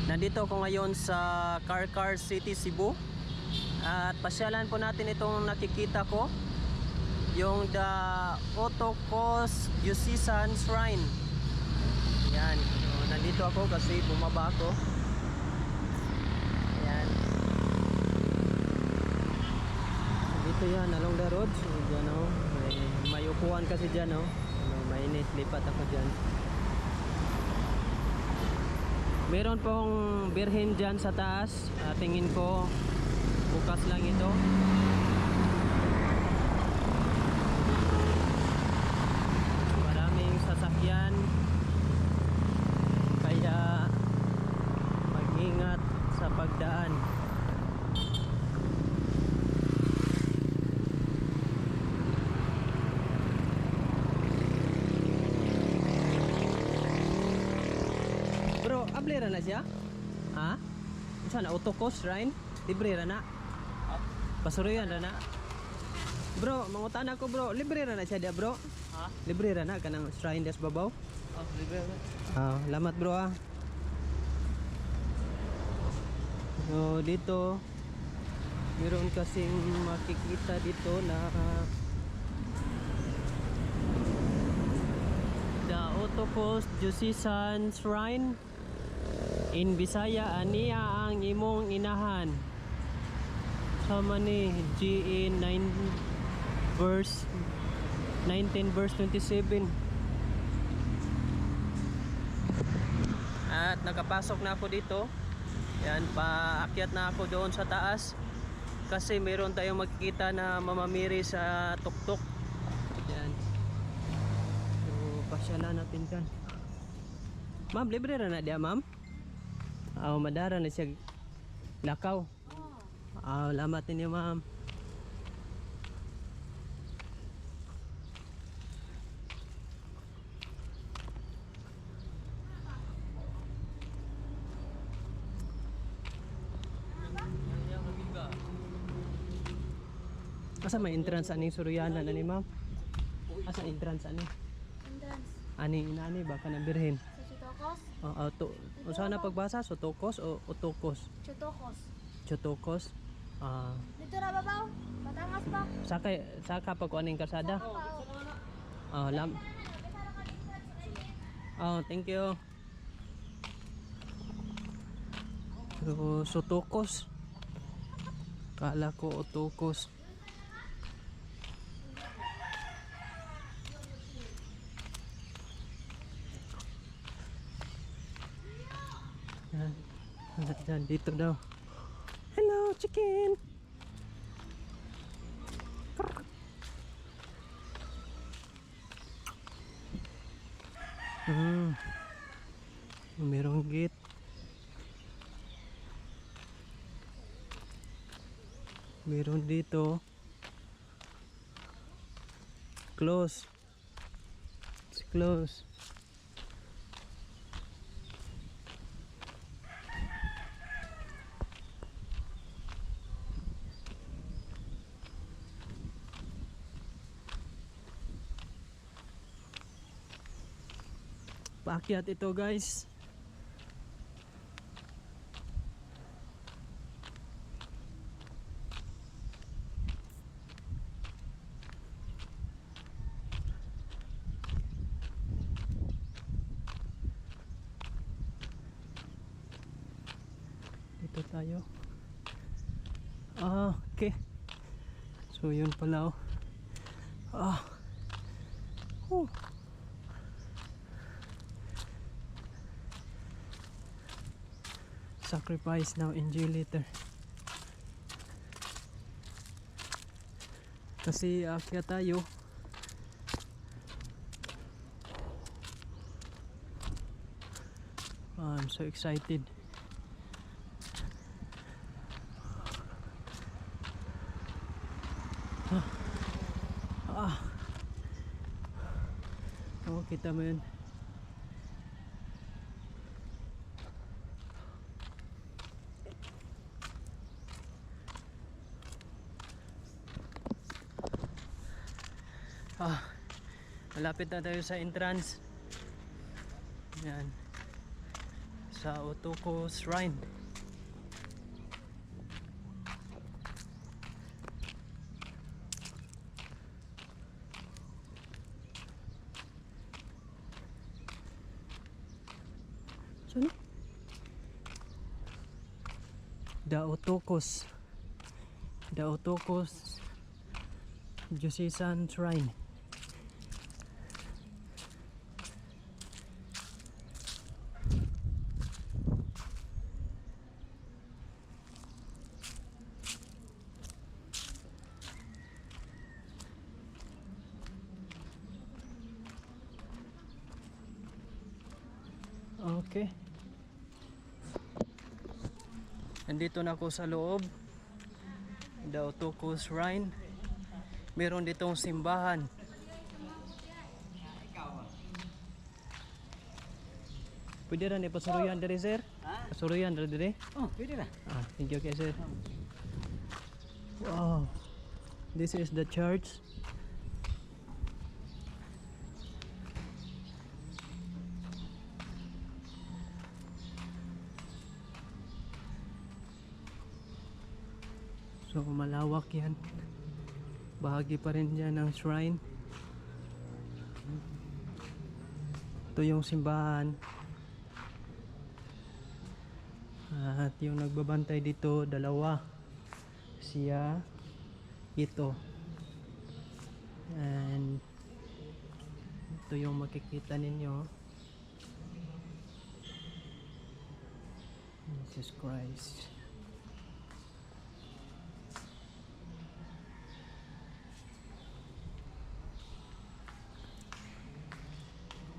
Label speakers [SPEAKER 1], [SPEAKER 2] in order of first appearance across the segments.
[SPEAKER 1] Nandito ako ngayon sa Carcar City, Cebu. At pasyalan po natin itong nakikita ko, yung the Otokos Yusisan Shrine. Yan. So, nandito ako kasi bumaba ako. Ayan. Dito yan, along the road. So, dyan ako. May upuan kasi dyan. Mainit. Lipat ako dyan. Meron pong birhen dyan sa taas. Tingin ko bukas lang ito. Maraming sasakyan, kaya mag-ingat sa pagdaan. Bro, ablera na siya? Ha? Saan na? Otokos Shrine? Libre ra na? Pasuruyan ra na? Bro, mangutan ako bro. Libre ra na siya dia bro? Ha? Libre ra na kanang shrine des babaw?
[SPEAKER 2] Oh, libre na.
[SPEAKER 1] Lamat bro ah. So dito meron kasing makikita dito na the Otokos Yusisan Shrine. In Bisaya, aniya ang imong inahan. Sama ni GE 19 verse 27. At nakapasok na ako dito. Yan, paakyat na ako doon sa taas. Kasi meron tayong makikita na mamamiri sa tuktok. Yan. So, pasyalan natin kan. Ma'am, libre na dia ma'am? Madara na siya lakaw. Lamat ninyo ma'am. Asa may entrance aning Suriana na ni ma'am? Asa entrance ani?
[SPEAKER 3] Entrance.
[SPEAKER 1] Ani baka na birhen.
[SPEAKER 3] Sa Chotokos?
[SPEAKER 1] Usaha na pagbasa, Sotokos o Otokos?
[SPEAKER 3] Chotokos.
[SPEAKER 1] Chotokos.
[SPEAKER 3] Dito na babaw? Batangas pa?
[SPEAKER 1] Saka pag aning kalsada. Thank you. So, Sotokos. Kala ko Otokos. Yan, dito daw. Hello, chicken. Merong gate. Meron dito. Close. It's close. Paakyat ito guys. Dito tayo. Okay. So yun pala Sacrifice now, enjoy later. Kasi akyat tayo. I'm so excited. Kita mo yun. Malapit na tayo sa entrance. Yan. sa Otoko Shrine. Saan? The Otokos Josesan Shrine. Okay. Nandito na ako sa loob. The Otoko Shrine. Meron ditong simbahan. Pwede rin ipasuruyan diri, sir? Pasuruyan diri?
[SPEAKER 2] Oh, pwede na.
[SPEAKER 1] Thank you, okay, sir. Wow. This is the church. So malawak yan. Bahagi pa rin dyan ng shrine. Ito yung simbahan. At yung nagbabantay dito, dalawa. Siya, ito. And ito yung makikita ninyo. Jesus Christ.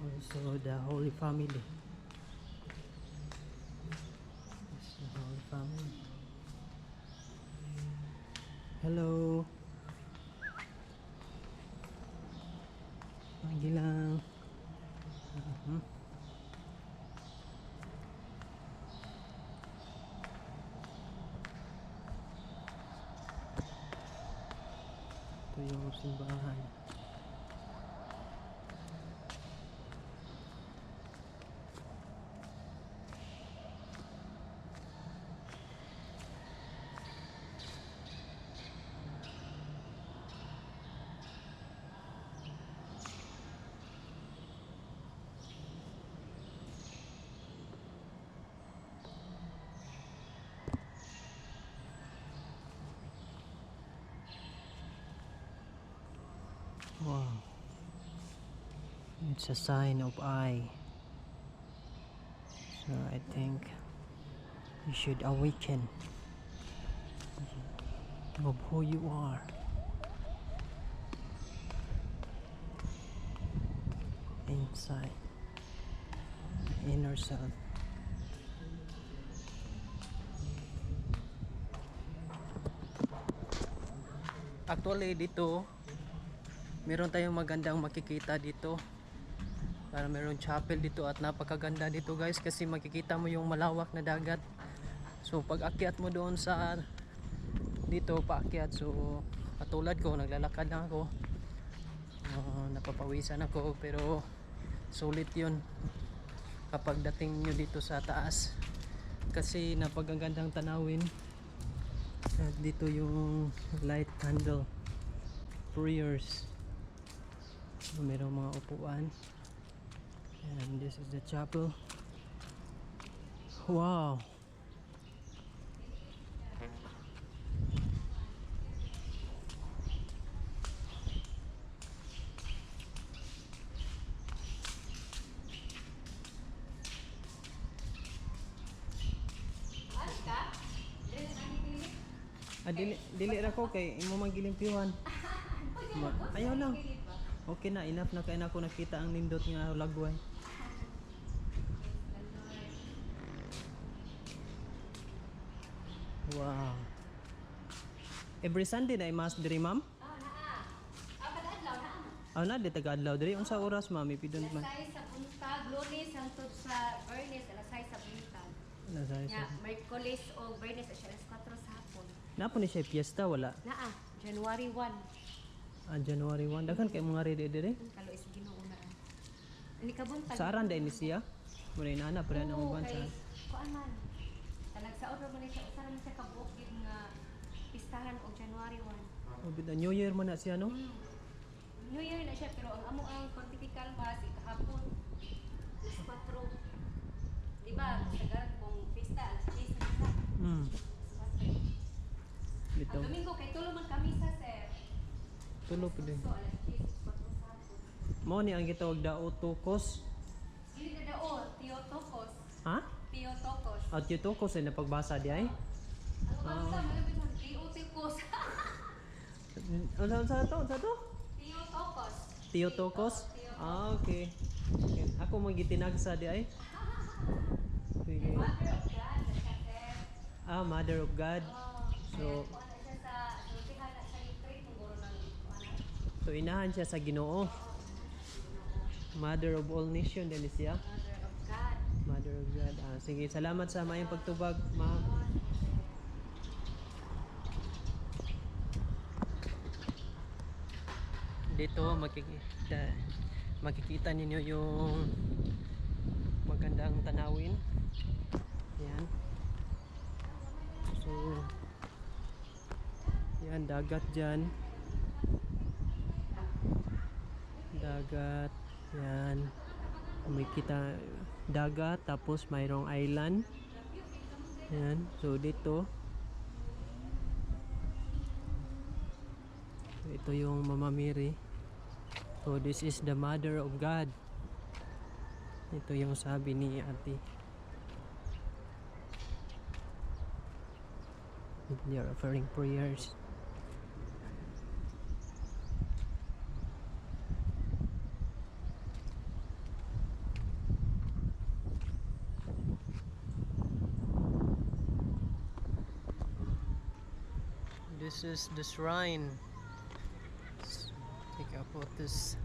[SPEAKER 1] Also the Holy Family. This is the Holy Family. Hello. Lagi lang. Ito yung simbahan. Wow. It's a sign of I. So I think you should awaken of who you are. Inside. Inner self. Actually dito meron tayong magandang makikita dito. Para meron chapel dito at napakaganda dito guys kasi makikita mo yung malawak na dagat. So pag akyat mo doon sa dito paakyat, so katulad ko naglalakad lang ako. Napapawisan ako pero sulit yun kapag dating nyo dito sa taas kasi napakagandang tanawin. At dito yung light candle prayers. Mayroong mga upuan. And this is the chapel. Wow. Dili ra ko kay imo magilimpiwan. Ayaw lang. Okay na, enough na kay nako nakita ang nindot nga lagway. Wow. Every Sunday na imas diri, ma'am? Na di taga-adlaw diri. Unsa oras, ma'am? Ipidon man.
[SPEAKER 4] Alas 6 sa buntag, Lunes hangtod sa Bernes alas 6 sa buntag. Nya Miyerkules o Bernes alas 4 sa hapon.
[SPEAKER 1] Napo ni siya piyesta wala?
[SPEAKER 4] Naa, January 1.
[SPEAKER 1] January 1. Daghan kay mga ready diri.
[SPEAKER 4] Kalo is Ginoo na. Ini ka buntag.
[SPEAKER 1] Sa aran dai ni siya. Muna inana pa rin ang uban sa.
[SPEAKER 4] kuan man. Nagsaod ra man siya, usa ra man siya kabuok gid nga pistahan og January 1.
[SPEAKER 1] Oh, bida New Year man na siya no?
[SPEAKER 4] New Year na siya pero ang amo ang pontifical mass kahapon alas 4. Di ba? Sagar kung pista alas 10 na siya.
[SPEAKER 1] Mm.
[SPEAKER 4] Alas 4.
[SPEAKER 1] Bitaw.
[SPEAKER 4] Ang Domingo kay tulo man kami sa sir.
[SPEAKER 1] Tulo pa din.
[SPEAKER 4] So alas 10 4 sa hapon.
[SPEAKER 1] Mo ni ang gitawag daotukos.
[SPEAKER 4] Dili na daot, Theotokos.
[SPEAKER 1] Ha?
[SPEAKER 4] Theotokos.
[SPEAKER 1] At yutukos ay napagbasa di ay?
[SPEAKER 4] Ano sa mga bitong Theotokos?
[SPEAKER 1] Ano sa to? Sa to?
[SPEAKER 4] Theotokos.
[SPEAKER 1] Theotokos? Ah, okay. Okay. Ako magitinagsa di ay? Sige.
[SPEAKER 4] Mother of God, siya sir.
[SPEAKER 1] Ah, Mother of God. So,
[SPEAKER 4] Kung ano siya sa sultihan na siya ni Craig, kung guro ng
[SPEAKER 1] so inahan siya sa Ginoo. Mother of all nation din siya.
[SPEAKER 4] Mother of God.
[SPEAKER 1] Mother of God. Ah, sige, salamat sa mayong pagtubag, ma'am. Dito makikita ninyo yung magandang tanawin. Yan. So, yan, dagat dyan. Dagat. Yan. May kita dagat, tapos mayroong island. Yan. So, dito. Ito yung Mama Mary. So, this is the Mother of God. Ito yung sabi ni Ate. They are offering prayers. This is the shrine. Let's take a photos.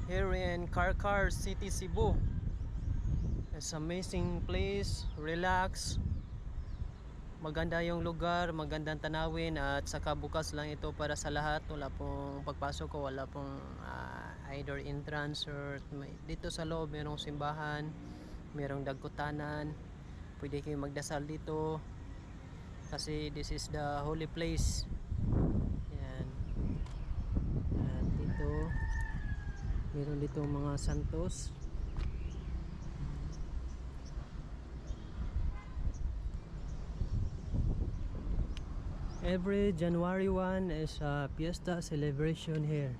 [SPEAKER 1] Here in Karkar City, Cebu. It's amazing place, relax. Maganda yung lugar, magandang tanawin, at saka bukas lang ito para sa lahat. Wala pong pagpasok ko, wala pong either entrance or dito sa loob merong simbahan, merong dagkutanan. Pwede kayo magdasal dito kasi this is the holy place. Yan. At dito meron dito mga santos. Every January 1 is a fiesta celebration here.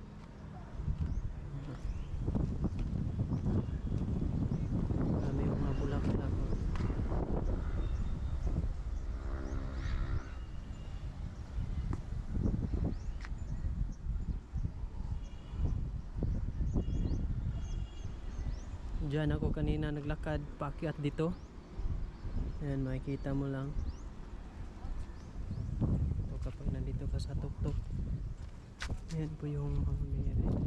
[SPEAKER 1] Marami yung mga bulaklak. Diyan ako kanina naglakad paakyat dito. Ayan, makikita mo lang. Ito kapag nandito ka sa tuktok. Ayan po yung mga mayroon.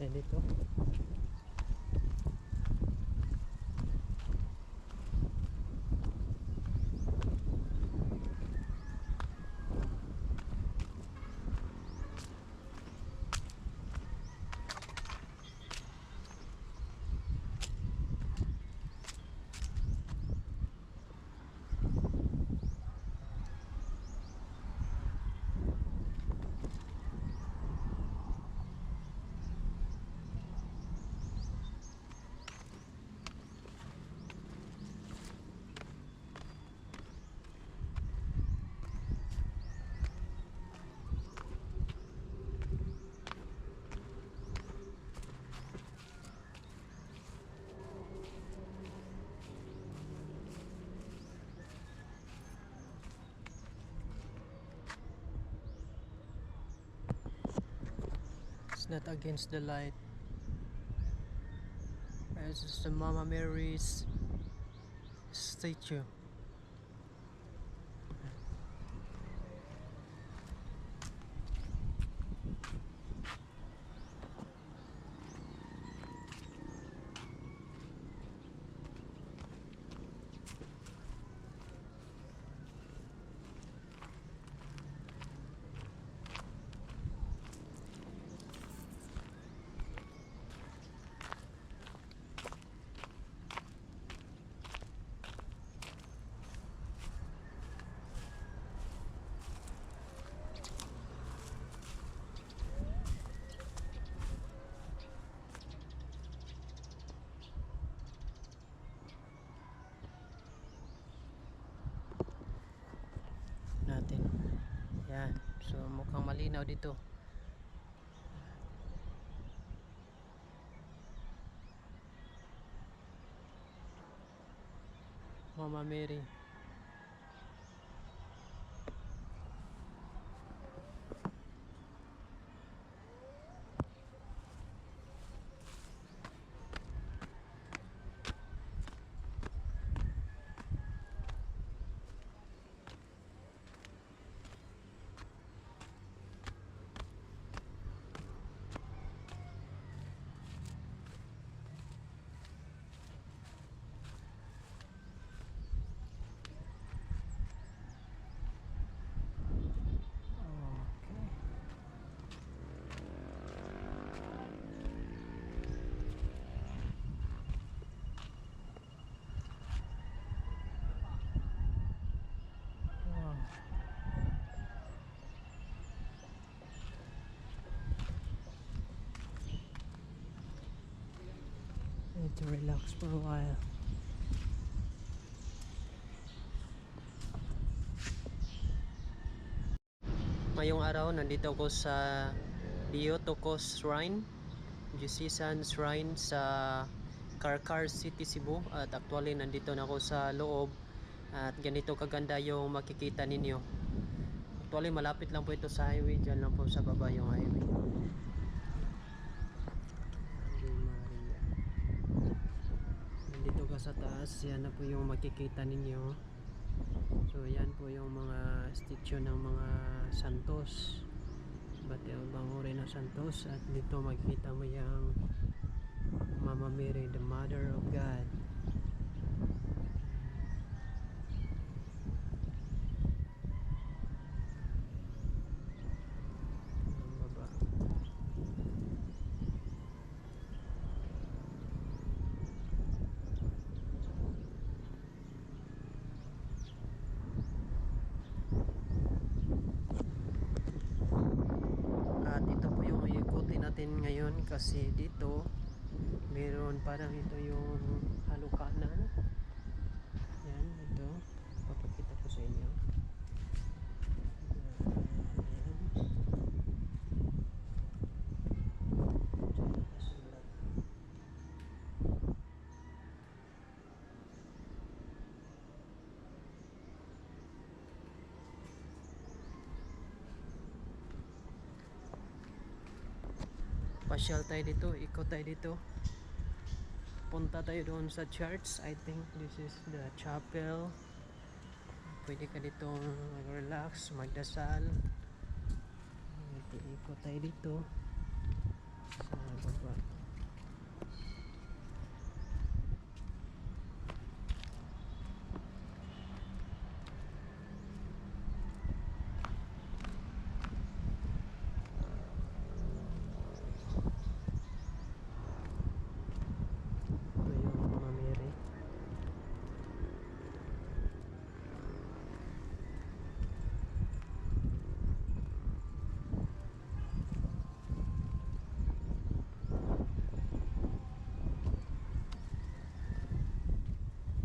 [SPEAKER 1] Dito. Not against the light. This is the Mama Mary's statue. Natin. Yan. So mukhang malinaw dito. Mama Mary. Okay. Wow. Need to relax for a while. Ngayong araw, nandito ako sa Diotokos Shrine, Jusisan Shrine sa Karkar City, Cebu. At actually, nandito na ako sa loob. At ganito kaganda yung makikita ninyo. Actually, malapit lang po ito sa highway. Diyan lang po sa baba yung highway. Ave Maria. Nandito ka sa taas. Yan na po yung makikita ninyo. So yan po yung mga statue ng mga santos, iba't ibang uri ng santos. At dito makikita mo yung Mama Mary, the Mother of God. Ang baba. At ito po yung ikutin natin ngayon, kasi dito meron parang ito yung halukanan. Yan, ito papakita ko sa inyo. Ayan. Sulat. Pasyal tayo dito, ikot tayo dito, punta tayo doon sa church. I think this is the chapel. Pwede ka dito mag-relax, magdasal. Ikot tayo dito sa baba. Ito yung Mama Mary.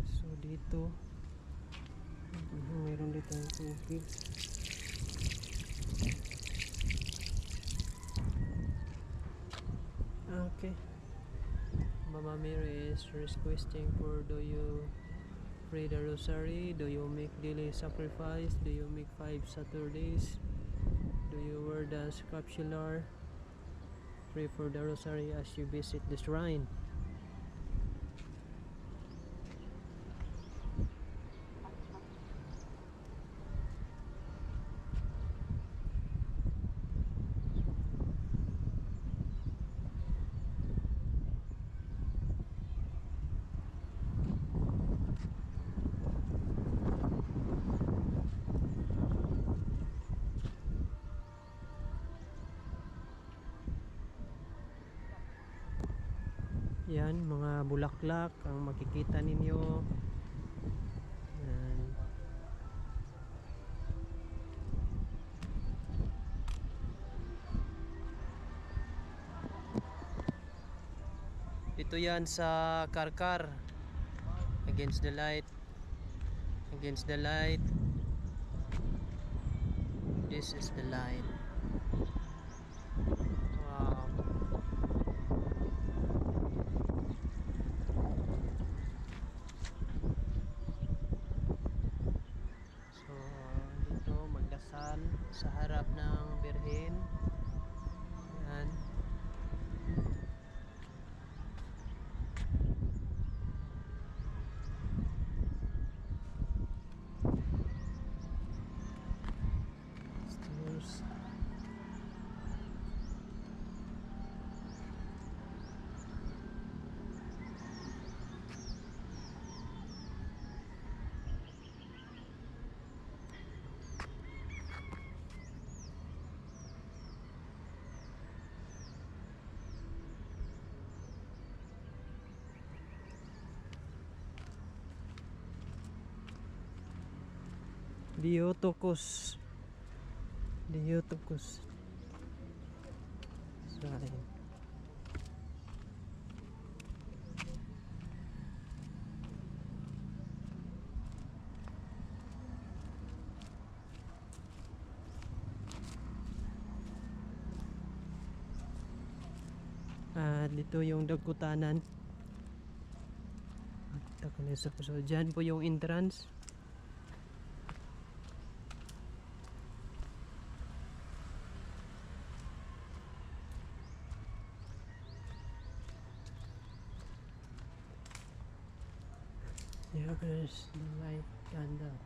[SPEAKER 1] So dito mayroon dito yung tubig. Okay. Mama Mary is requesting for, do you pray the rosary? Do you make daily sacrifice? Do you make 5 Saturdays? Do you wear the scapular? Pray for the rosary as you visit the shrine. Yan, mga bulaklak ang makikita ninyo. Yan. Dito yan sa Karkar. Against the light. Against the light. This is the light. Wow. So, dito magdasal sa harap ng Birhen. Yan. Stairs. Diotokos. Diotokos. Saan? Dito yung Dagkutanan. So, dyan po yung entrance. There's the light candle.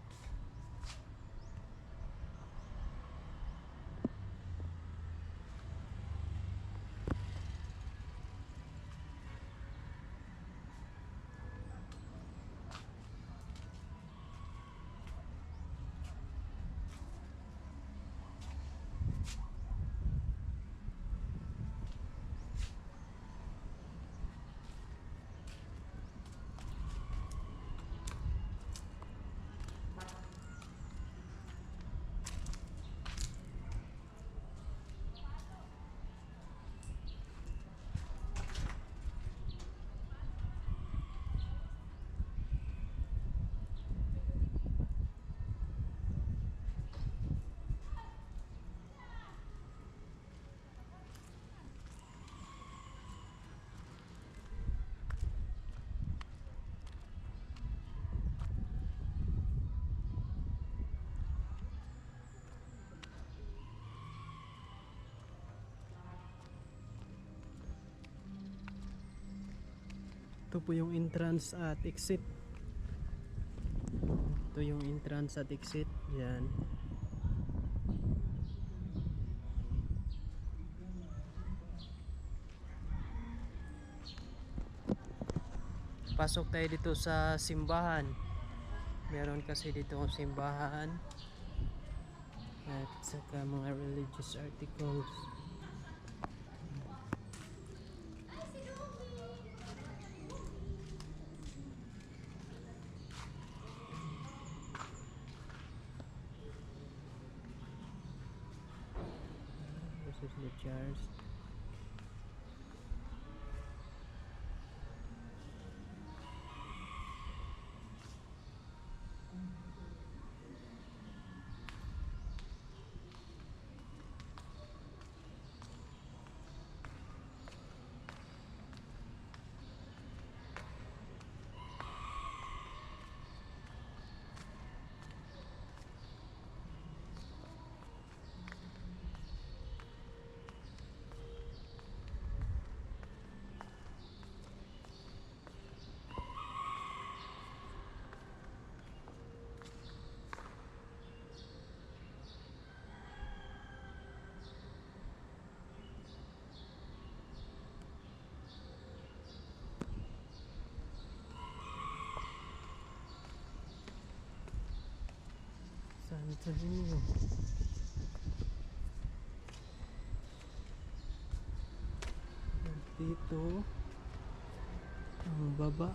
[SPEAKER 1] Ito po yung entrance at exit. Ito yung entrance at exit. Yan. Pasok tayo dito sa simbahan. Meron kasi dito ang simbahan. At saka mga religious articles. This is the chairs. Santo Niño. Dito baba.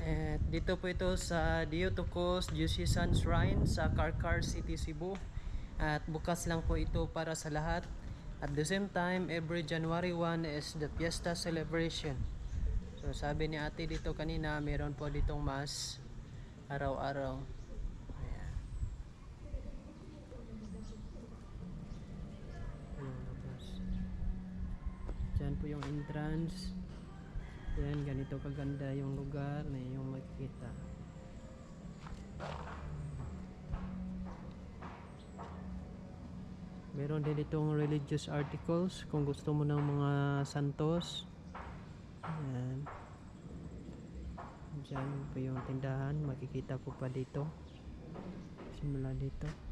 [SPEAKER 1] At dito po ito sa Diotokos Diocesan Shrine sa Carcar City, Cebu. At bukas lang po ito para sa lahat. At the same time, every January 1 is the Fiesta Celebration. So sabi ni ate dito kanina, meron po ditong mass araw-araw. Ayan. Yung labas. Diyan po yung entrance. Yan, ganito kaganda yung lugar na yung makikita. Meron din itong religious articles kung gusto mo ng mga santos. Yan. Diyan po yung tindahan, makikita ko pa dito. Simula dito.